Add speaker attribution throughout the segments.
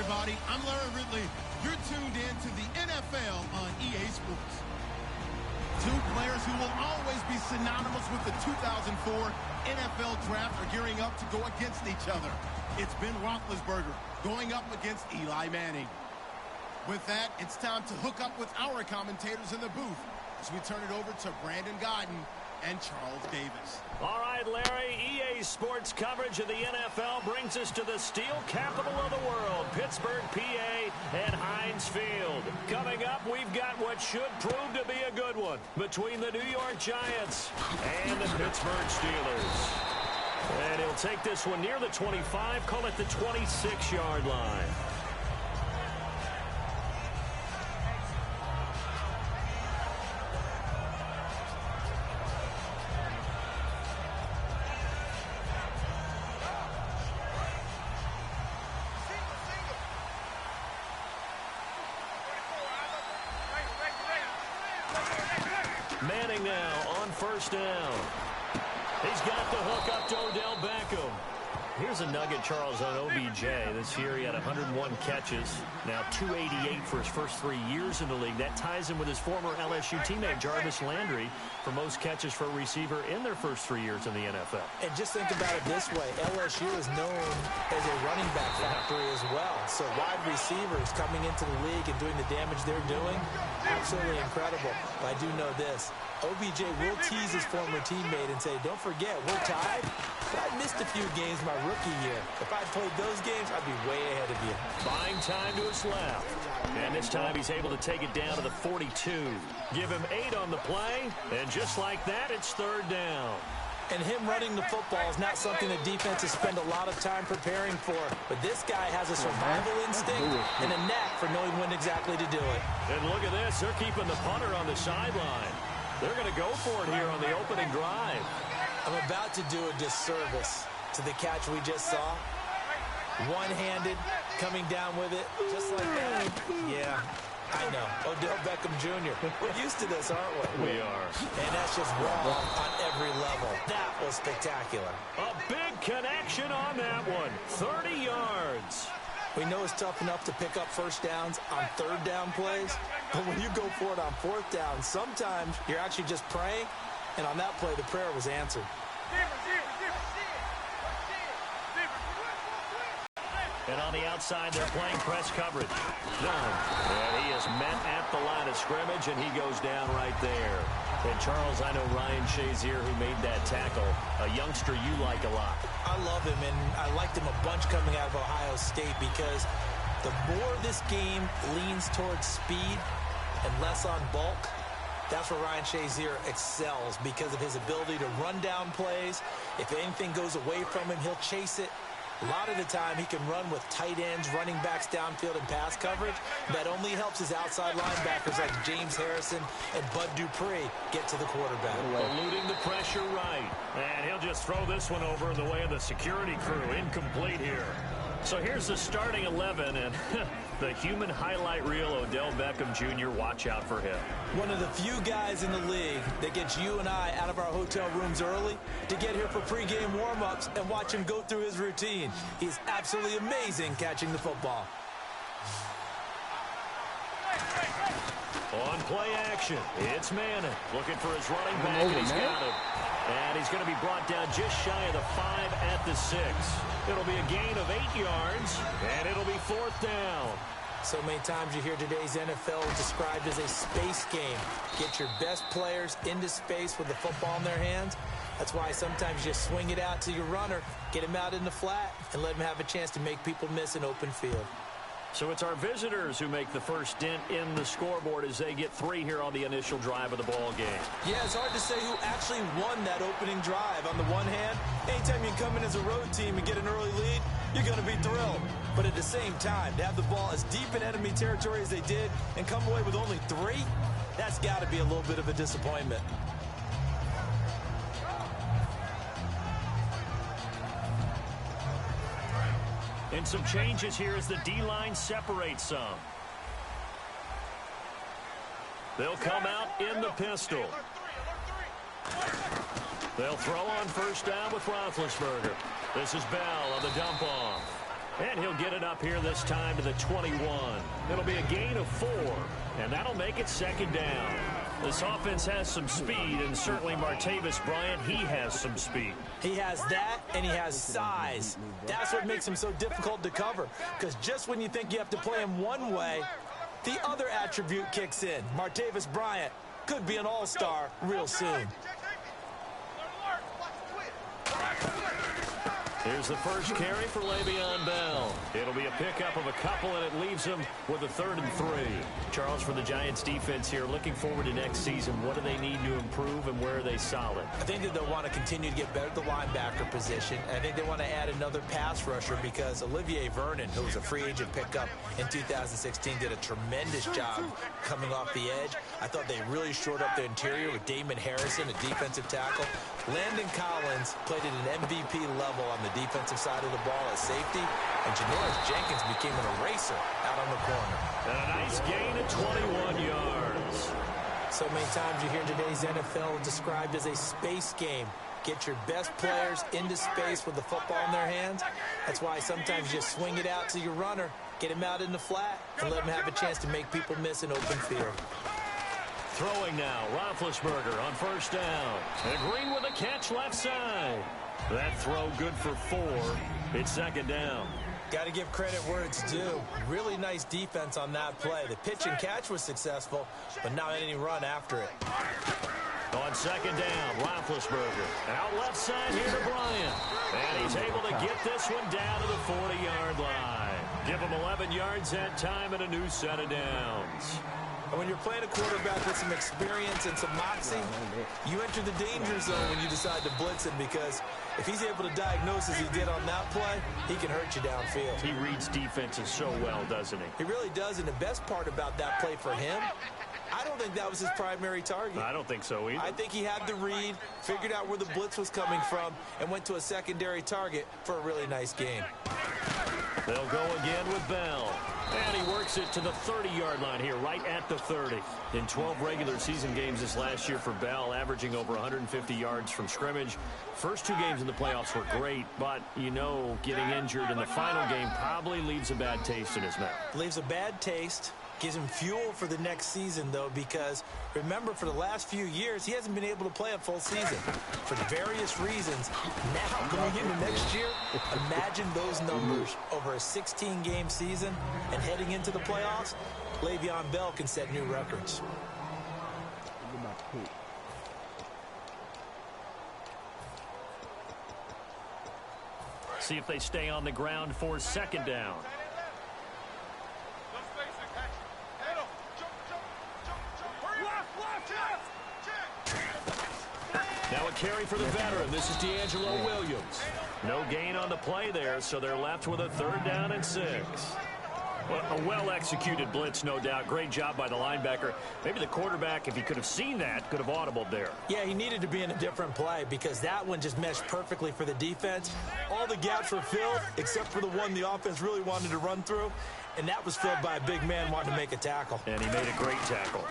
Speaker 1: everybody. I'm Larry Ridley. You're tuned in to the NFL on EA Sports. Two players who will always be synonymous with the 2004 NFL Draft are gearing up to go against each other. It's Ben Roethlisberger going up against Eli Manning. With that, it's time to hook up with our commentators in the booth as we turn it over to Brandon Godden and Charles Davis.
Speaker 2: All right, Larry, EA Sports coverage of the NFL brings us to the steel capital of the world, Pittsburgh, PA, and Heinz Field. Coming up, we've got what should prove to be a good one between the New York Giants and the Pittsburgh Steelers. And he'll take this one near the 25, call it the 26-yard line. Manning now on first down. He's got the hook up to Odell Beckham. Here's a nugget, Charles, on OBJ. This year he had 101 catches, now 288 for his first 3 years in the league. That ties him with his former LSU teammate Jarvis Landry for most catches for a receiver in their first 3 years in the NFL.
Speaker 3: And just think about it this way. LSU is known as a running back factory as well. So wide receivers coming into the league and doing the damage they're doing, absolutely incredible. But I do know this. OBJ will tease his former teammate and say, don't forget, we're tied, but I missed a few games my rookie year. If I played those games, I'd be way ahead of you.
Speaker 2: Buying time to his left. And this time he's able to take it down to the 42. Give him 8 on the play, and just like that, it's third down.
Speaker 3: And him running the football is not something the defenses spend a lot of time preparing for. But this guy has a survival instinct and a knack for knowing when exactly to do it.
Speaker 2: And look at this. They're keeping the punter on the sideline. They're going to go for it here on the opening drive.
Speaker 3: I'm about to do a disservice to the catch we just saw. One-handed, coming down with it, just like that. Yeah, I know. Odell Beckham Jr. We're used to this, aren't we?
Speaker 2: We are.
Speaker 3: And that's just wrong on every level. That was spectacular.
Speaker 2: A big connection on that one. 30 yards.
Speaker 3: We know it's tough enough to pick up first downs on third down plays, but when you go for it on fourth down, sometimes you're actually just praying, and on that play, the prayer was answered.
Speaker 2: And on the outside, they're playing press coverage. And he is met at the line of scrimmage, and he goes down right there. And, Charles, I know Ryan Shazier, who made that tackle, a youngster you like a lot.
Speaker 3: I love him, and I liked him a bunch coming out of Ohio State because the more this game leans towards speed and less on bulk, that's where Ryan Shazier excels because of his ability to run down plays. If anything goes away from him, he'll chase it. A lot of the time, he can run with tight ends, running backs downfield, and pass coverage. That only helps his outside linebackers like James Harrison and Bud Dupree get to the quarterback.
Speaker 2: Eluding the pressure right. And he'll just throw this one over in the way of the security crew. Incomplete here. So here's the starting 11, and the human highlight reel, Odell Beckham Jr., watch out for him.
Speaker 3: One of the few guys in the league that gets you and I out of our hotel rooms early to get here for pregame warm-ups and watch him go through his routine. He's absolutely amazing catching the football.
Speaker 2: On play action, it's Manning looking for his running back, and he's got him. And he's going to be brought down just shy of the 5 at the 6. It'll be a gain of 8 yards, and it'll be fourth down.
Speaker 3: So many times you hear today's NFL described as a space game. Get your best players into space with the football in their hands. That's why sometimes you swing it out to your runner, get him out in the flat, and let him have a chance to make people miss an open field.
Speaker 2: So it's our visitors who make the first dent in the scoreboard as they get 3 here on the initial drive of the ball game.
Speaker 3: Yeah, it's hard to say who actually won that opening drive. On the one hand, anytime you come in as a road team and get an early lead, you're going to be thrilled. But at the same time, to have the ball as deep in enemy territory as they did and come away with only 3, that's got to be a little bit of a disappointment.
Speaker 2: And some changes here as the D-line separates some. They'll come out in the pistol. They'll throw on first down with Roethlisberger. This is Bell on the dump off. And he'll get it up here this time to the 21. It'll be a gain of 4, and that'll make it 2nd down. This offense has some speed, and certainly Martavis Bryant, he has some speed.
Speaker 3: He has that, and he has size. That's what makes him so difficult to cover, because just when you think you have to play him one way, the other attribute kicks in. Martavis Bryant could be an all-star real soon.
Speaker 2: Here's the first carry for Le'Veon Bell. It'll be a pickup of a couple, and it leaves him with a 3rd and 3. Charles, for the Giants defense here, looking forward to next season, what do they need to improve, and where are they solid?
Speaker 3: I think that they'll want to continue to get better at the linebacker position. I think they want to add another pass rusher because Olivier Vernon, who was a free agent pickup in 2016, did a tremendous job coming off the edge. I thought they really shored up their interior with Damon Harrison, a defensive tackle. Landon Collins played at an MVP level on the defensive side of the ball as safety, and Janoris Jenkins became an eraser out on the corner.
Speaker 2: And a nice gain of 21 yards.
Speaker 3: So many times you hear today's NFL described as a space game. Get your best players into space with the football in their hands. That's why sometimes you just swing it out to your runner, get him out in the flat, and let him have a chance to make people miss an open field.
Speaker 2: Throwing now, Roethlisberger on 1st down. And Green with a catch left side. That throw good for 4. It's 2nd down.
Speaker 3: Got to give credit where it's due. Really nice defense on that play. The pitch and catch was successful, but not any run after it.
Speaker 2: On 2nd down, Roethlisberger. Out left side here to Bryant. And he's able to get this one down to the 40-yard line. Give him 11 yards that time and a new set of downs.
Speaker 3: And when you're playing a quarterback with some experience and some moxie, you enter the danger zone when you decide to blitz him, because if he's able to diagnose as he did on that play, he can hurt you downfield.
Speaker 2: He reads defenses so well, doesn't he?
Speaker 3: He really does, and the best part about that play for him, I don't think that was his primary target.
Speaker 2: I don't think so either.
Speaker 3: I think he had the read, figured out where the blitz was coming from, and went to a secondary target for a really nice game.
Speaker 2: They'll go again with Bell. And he works it to the 30-yard line here, right at the 30. In 12 regular season games this last year for Bell, averaging over 150 yards from scrimmage. First 2 games in the playoffs were great, but, you know, getting injured in the final game probably leaves a bad taste in his mouth.
Speaker 3: Leaves a bad taste. Gives him fuel for the next season, though, because remember, for the last few years, he hasn't been able to play a full season for various reasons. Now, going into next year, imagine those numbers over a 16-game season and heading into the playoffs. Le'Veon Bell can set new records.
Speaker 2: See if they stay on the ground for 2nd down. Now a carry for the veteran. This is D'Angelo Williams. No gain on the play there, so they're left with a 3rd down and 6. Well, a well-executed blitz, no doubt. Great job by the linebacker. Maybe the quarterback, if he could have seen that, could have audibled there.
Speaker 3: Yeah, he needed to be in a different play because that one just meshed perfectly for the defense. All the gaps were filled except for the one the offense really wanted to run through, and that was filled by a big man wanting to make a tackle.
Speaker 2: And he made a great tackle.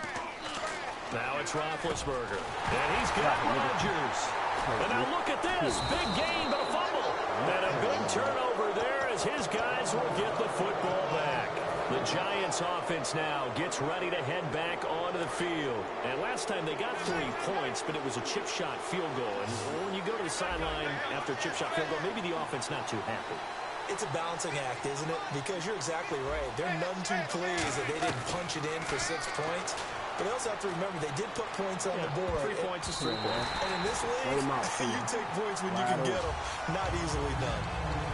Speaker 2: Now it's Roethlisberger. And he's got Rodgers. And now look at this. Big gain, but a fumble. And a big turnover there as his guys will get the football back. The Giants offense now gets ready to head back onto the field. And last time they got 3 points, but it was a chip shot field goal. And when you go to the sideline after a chip shot field goal, maybe the offense not too happy.
Speaker 3: It's a balancing act, isn't it? Because you're exactly right. They're none too pleased that they didn't punch it in for 6 points. But they also have to remember they did put points on the board.
Speaker 2: 3 points is 3 points.
Speaker 3: And in this league, you take points when you can get them. Not easily done.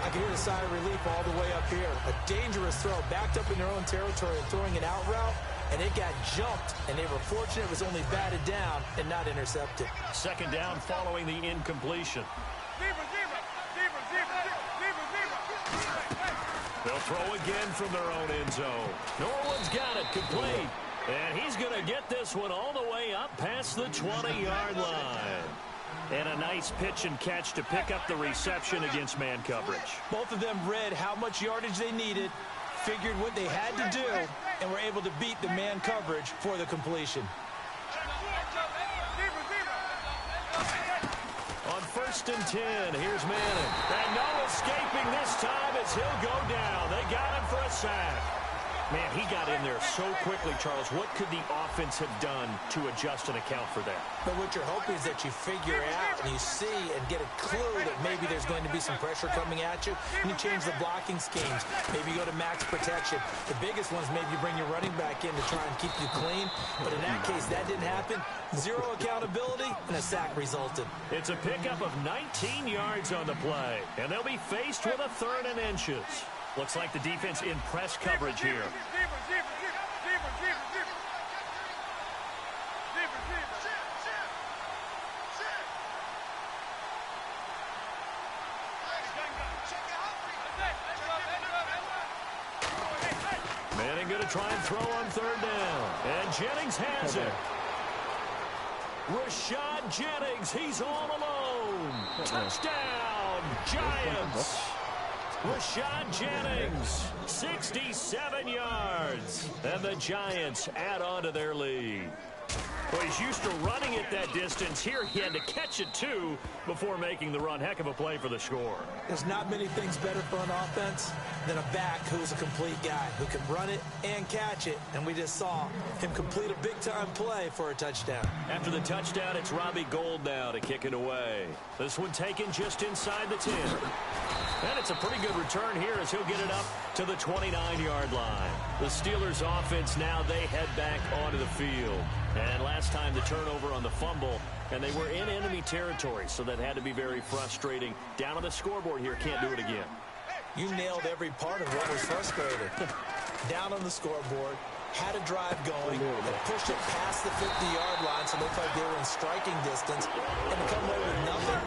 Speaker 3: I can hear the sigh of relief all the way up here. A dangerous throw, backed up in their own territory and throwing an out route, and it got jumped, and they were fortunate it was only batted down and not intercepted.
Speaker 2: 2nd down following the incompletion. They'll throw again from their own end zone. Norwood's got it, complete. And he's going to get this one all the way up past the 20-yard line. And a nice pitch and catch to pick up the reception against man coverage.
Speaker 3: Both of them read how much yardage they needed, figured what they had to do, and were able to beat the man coverage for the completion.
Speaker 2: On 1st and 10. Here's Manning. And no escaping this time as he'll go down. They got him for a sack. Man, he got in there so quickly, Charles. What could the offense have done to adjust and account for that?
Speaker 3: But what you're hoping is that you figure out and you see and get a clue that maybe there's going to be some pressure coming at you, and you change the blocking schemes. Maybe you go to max protection. The biggest ones, maybe you bring your running back in to try and keep you clean. But in that case, that didn't happen. Zero accountability, and a sack resulted.
Speaker 2: It's a pickup of 19 yards on the play, and they'll be faced with a 3rd and inches. Looks like the defense in press coverage here. Manning going to try and throw on 3rd down. And Jennings has it. Rashad Jennings, he's all alone. Touchdown, Giants. Rashad Jennings, 67 yards. And the Giants add on to their lead. Well, he's used to running it that distance. Here he had to catch it, too, before making the run. Heck of a play for the score.
Speaker 3: There's not many things better for an offense than a back who's a complete guy, who can run it and catch it. And we just saw him complete a big-time play for a touchdown.
Speaker 2: After the touchdown, it's Robbie Gould now to kick it away. This one taken just inside the 10. And it's a pretty good return here as he'll get it up to the 29-yard line. The Steelers' offense now, they head back onto the field. And last time the turnover on the fumble, and they were in enemy territory, so that had to be very frustrating. Down on the scoreboard here, can't do it again.
Speaker 3: You nailed every part of what was frustrating. Down on the scoreboard, had a drive going, and pushed it past the 50-yard line, so it looked like they were in striking distance, and to come away with nothing.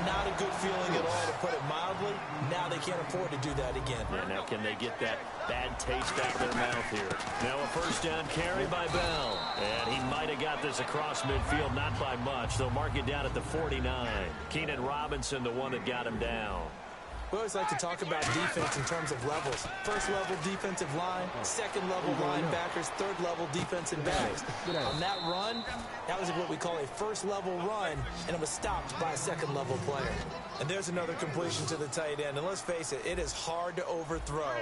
Speaker 3: Not a good feeling at all, to put it mildly. Now they can't afford to do that again.
Speaker 2: Yeah, now can they get that bad taste out of their mouth here? Now a 1st down carry by Bell. And he might have got this across midfield, not by much. They'll mark it down at the 49. Keenan Robinson, the one that got him down.
Speaker 3: We always like to talk about defense in terms of levels. 1st level defensive line, 2nd level linebackers, 3rd level defensive backs. On that run, that was what we call a 1st level run, and it was stopped by a 2nd level player. And there's another completion to the tight end. And let's face it, it is hard to overthrow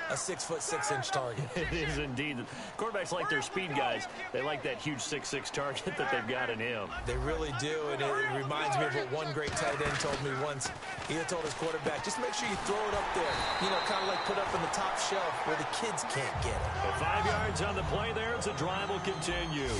Speaker 3: a 6'6" target.
Speaker 2: It is indeed. Quarterbacks like their speed guys. They like that huge 6'6" target that they've got in him.
Speaker 3: They really do, and it reminds me of what one great tight end told me once. He had told his quarterback, just make sure you throw it up there. You know, kind of like put up in the top shelf where the kids can't get it.
Speaker 2: Well, 5 yards on the play there as the drive will continue.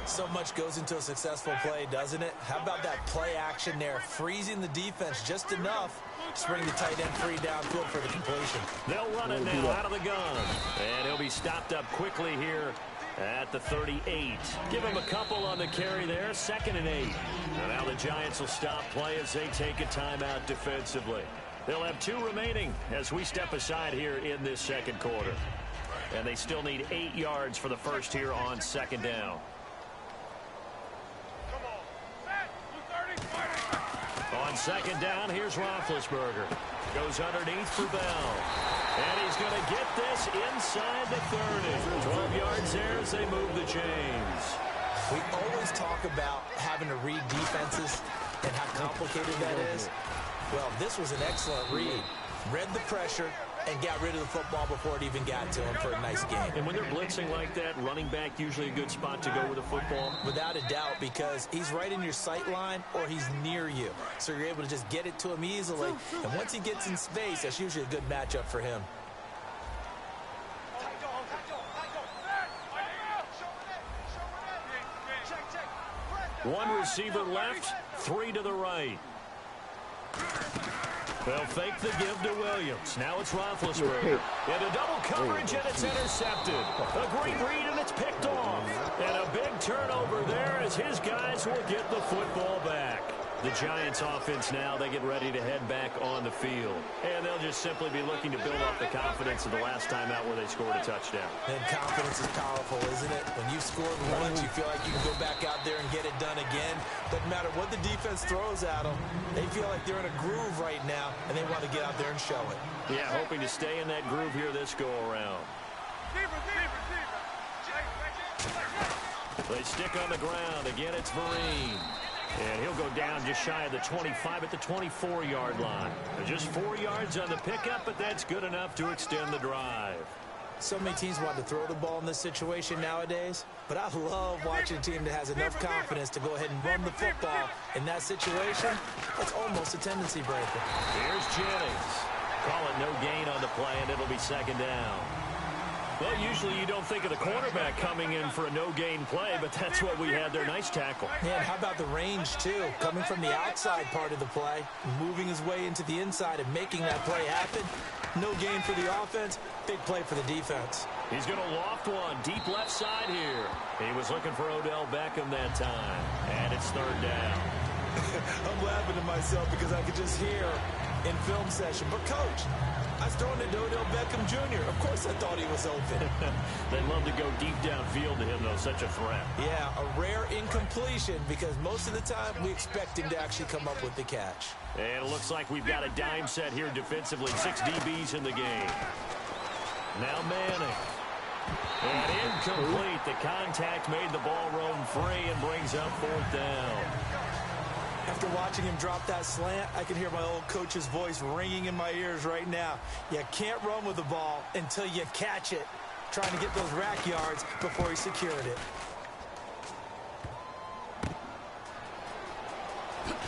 Speaker 3: So much goes into a successful play, doesn't it? How about that play action there, freezing the defense just enough to bring the tight end free downfield for the completion.
Speaker 2: They'll run it now out of the gun. And he'll be stopped up quickly here at the 38. Give him a couple on the carry there, 2nd and 8. And now the Giants will stop play as they take a timeout defensively. They'll have 2 remaining as we step aside here in this 2nd quarter. And they still need 8 yards for the first here on 2nd down. On 2nd down, here's Roethlisberger. Goes underneath for Bell. And he's going to get this inside the 30. 12 yards there as they move the chains.
Speaker 3: We always talk about having to read defenses and how complicated that is. Well, this was an excellent read. Read the pressure and got rid of the football before it even got to him for a nice game.
Speaker 2: And when they're blitzing like that, running back usually a good spot to go with the football?
Speaker 3: Without a doubt, because he's right in your sight line or he's near you. So you're able to just get it to him easily. And once he gets in space, that's usually a good matchup for him.
Speaker 2: One receiver left, 3 to the right. They'll fake the give to Williams. Now it's Roethlisberger. Into double coverage, and it's intercepted. A great read, and it's picked off. And a big turnover there as his guys will get the football back. The Giants offense now, they get ready to head back on the field. And they'll just simply be looking to build up the confidence of the last time out where they scored a touchdown.
Speaker 3: And confidence is powerful, isn't it? When you've scored once, you feel like you can go back out there and get it done again. Doesn't matter what the defense throws at them. They feel like they're in a groove right now, and they want to get out there and show it.
Speaker 2: Yeah, hoping to stay in that groove here this go-around. They stick on the ground. Again, it's Vereen. And he'll go down just shy of the 25 at the 24-yard line. Just 4 yards on the pickup, but that's good enough to extend the drive.
Speaker 3: So many teams want to throw the ball in this situation nowadays, but I love watching a team that has enough confidence to go ahead and run the football. In that situation, that's almost a tendency breaker.
Speaker 2: Here's Jennings. Call it no gain on the play, and it'll be second down. Well, usually you don't think of the cornerback coming in for a no-gain play, but that's what we had there. Nice tackle.
Speaker 3: Man, how about the range, too? Coming from the outside part of the play, moving his way into the inside and making that play happen. No gain for the offense, big play for the defense.
Speaker 2: He's going to loft one deep left side here. He was looking for Odell Beckham that time, and it's third down.
Speaker 3: I'm laughing to myself because I could just hear in film session, but Coach, I was throwing it to Odell Beckham Jr. Of course I thought he was open.
Speaker 2: They love to go deep downfield to him, though. Such a threat.
Speaker 3: Yeah, a rare incompletion because most of the time we expect him to actually come up with the catch.
Speaker 2: And it looks like we've got a dime set here defensively. 6 DBs in the game. Now Manning. And incomplete. The contact made the ball roam free and brings up fourth down.
Speaker 3: After watching him drop that slant, I can hear my old coach's voice ringing in my ears right now. You can't run with the ball until you catch it. Trying to get those rack yards before he secured it.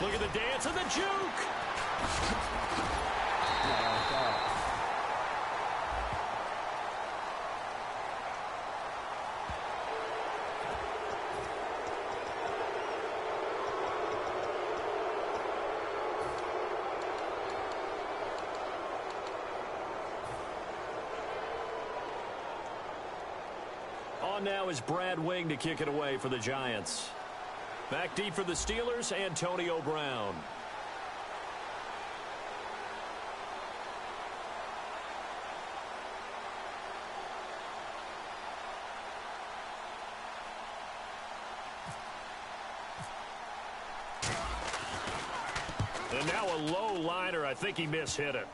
Speaker 2: Look at the dance of the juke. On now is Brad Wing to kick it away for the Giants. Back deep for the Steelers, Antonio Brown. And now a low liner. I think he mishit it.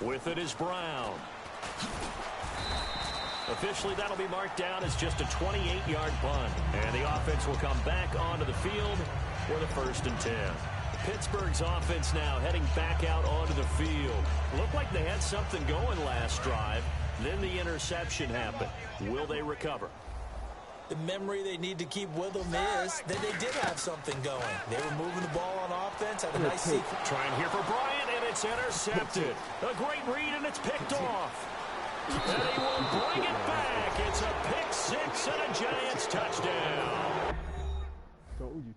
Speaker 2: With it is Brown. Officially, that'll be marked down as just a 28-yard punt. And the offense will come back onto the field for the 1st and 10. Pittsburgh's offense now heading back out onto the field. Looked like they had something going last drive. Then the interception happened. Will they recover?
Speaker 3: The memory they need to keep with them is that they did have something going. They were moving the ball on offense, had a nice sequence.
Speaker 2: Trying here for Bryant, and it's intercepted. A great read, and it's picked off. And he will bring it back. It's a pick six and a Giants touchdown.
Speaker 4: Told you.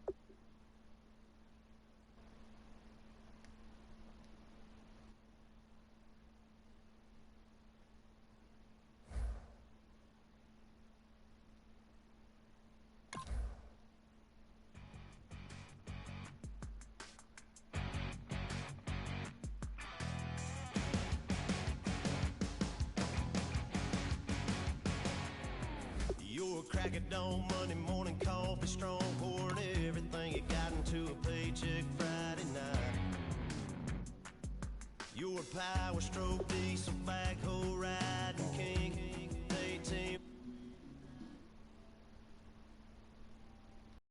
Speaker 5: Crack of dawn, Monday morning coffee, strong poured everything you got into a paycheck Friday night. Your power stroke diesel backhoe.